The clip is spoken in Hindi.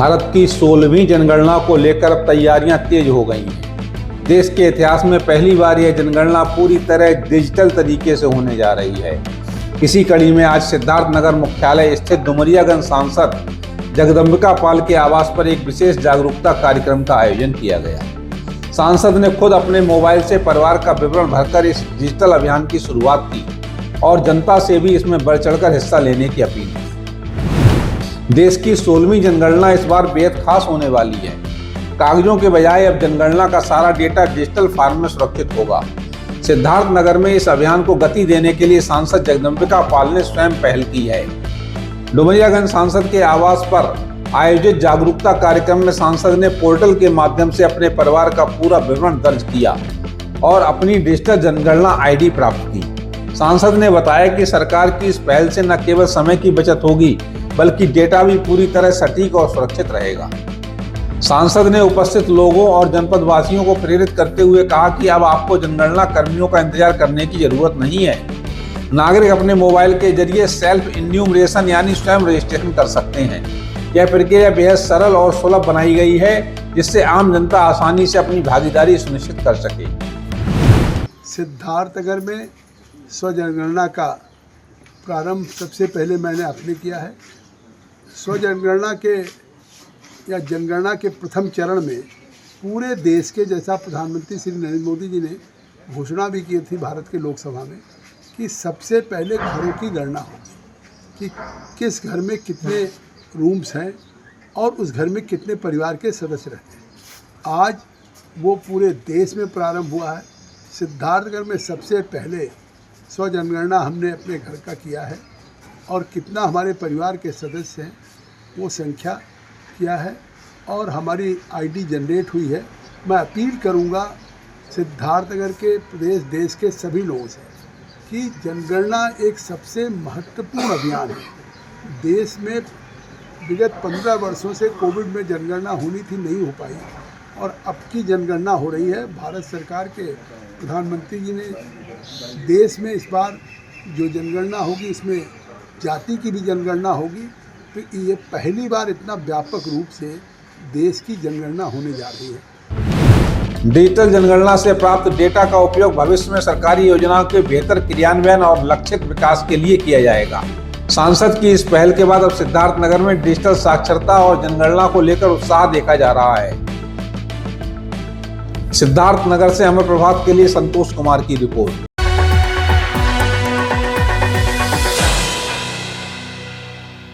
भारत की 16वीं जनगणना को लेकर अब तैयारियां तेज हो गई हैं। देश के इतिहास में पहली बार यह जनगणना पूरी तरह डिजिटल तरीके से होने जा रही है। इसी कड़ी में आज सिद्धार्थनगर मुख्यालय स्थित डुमरियागंज सांसद जगदंबिका पाल के आवास पर एक विशेष जागरूकता कार्यक्रम का आयोजन किया गया। सांसद ने खुद अपने मोबाइल से परिवार का विवरण भरकर इस डिजिटल अभियान की शुरुआत की और जनता से भी इसमें बढ़ चढ़कर हिस्सा लेने की अपील की। देश की 16वीं जनगणना इस बार बेहद खास होने वाली है। कागजों के बजाय अब जनगणना का सारा डेटा डिजिटल फॉर्म में सुरक्षित होगा। सिद्धार्थनगर में इस अभियान को गति देने के लिए सांसद जगदंबिका पाल ने स्वयं पहल की है। डुमरियागंज सांसद के आवास पर आयोजित जागरूकता कार्यक्रम में सांसद ने पोर्टल के माध्यम से अपने परिवार का पूरा विवरण दर्ज किया और अपनी डिजिटल जनगणना आईडी प्राप्त की। सांसद ने बताया कि सरकार की इस पहल से न केवल समय की बचत होगी बल्कि डेटा भी पूरी तरह सटीक और सुरक्षित रहेगा। सांसद ने उपस्थित लोगों और जनपद वासियों को प्रेरित करते हुए कहा कि अब आपको जनगणना कर्मियों का इंतजार करने की जरूरत नहीं है। नागरिक अपने मोबाइल के जरिए सेल्फ इन्यूमरेशन यानी स्वयं रजिस्ट्रेशन कर सकते हैं। यह प्रक्रिया बेहद सरल और सुलभ बनाई गई है, जिससे आम जनता आसानी से अपनी भागीदारी सुनिश्चित कर सके। सिद्धार्थनगर में स्व जनगणना का प्रारंभ सबसे पहले मैंने अपने किया है। स्व जनगणना के या जनगणना के प्रथम चरण में पूरे देश के, जैसा प्रधानमंत्री श्री नरेंद्र मोदी जी ने घोषणा भी की थी भारत के लोकसभा में, कि सबसे पहले घरों की गणना होगी कि किस घर में कितने रूम्स हैं और उस घर में कितने परिवार के सदस्य रहते हैं। आज वो पूरे देश में प्रारंभ हुआ है। सिद्धार्थनगर में सबसे पहले स्व जनगणना हमने अपने घर का किया है और कितना हमारे परिवार के सदस्य हैं वो संख्या किया है और हमारी आईडी जनरेट हुई है। मैं अपील करूंगा सिद्धार्थनगर के, प्रदेश, देश के सभी लोगों से कि जनगणना एक सबसे महत्वपूर्ण अभियान है। देश में विगत 15 वर्षों से कोविड में जनगणना होनी थी, नहीं हो पाई और अब की जनगणना हो रही है। भारत सरकार के प्रधानमंत्री जी ने देश में इस बार जो जनगणना होगी इसमें जाति की भी जनगणना होगी, तो ये पहली बार इतना व्यापक रूप से देश की जनगणना होने जा रही है। डिजिटल जनगणना से प्राप्त डेटा का उपयोग भविष्य में सरकारी योजनाओं के बेहतर क्रियान्वयन और लक्षित विकास के लिए किया जाएगा। सांसद की इस पहल के बाद अब सिद्धार्थनगर में डिजिटल साक्षरता और जनगणना को लेकर उत्साह देखा जा रहा है। सिद्धार्थनगर से अमर प्रभात के लिए संतोष कुमार की रिपोर्ट।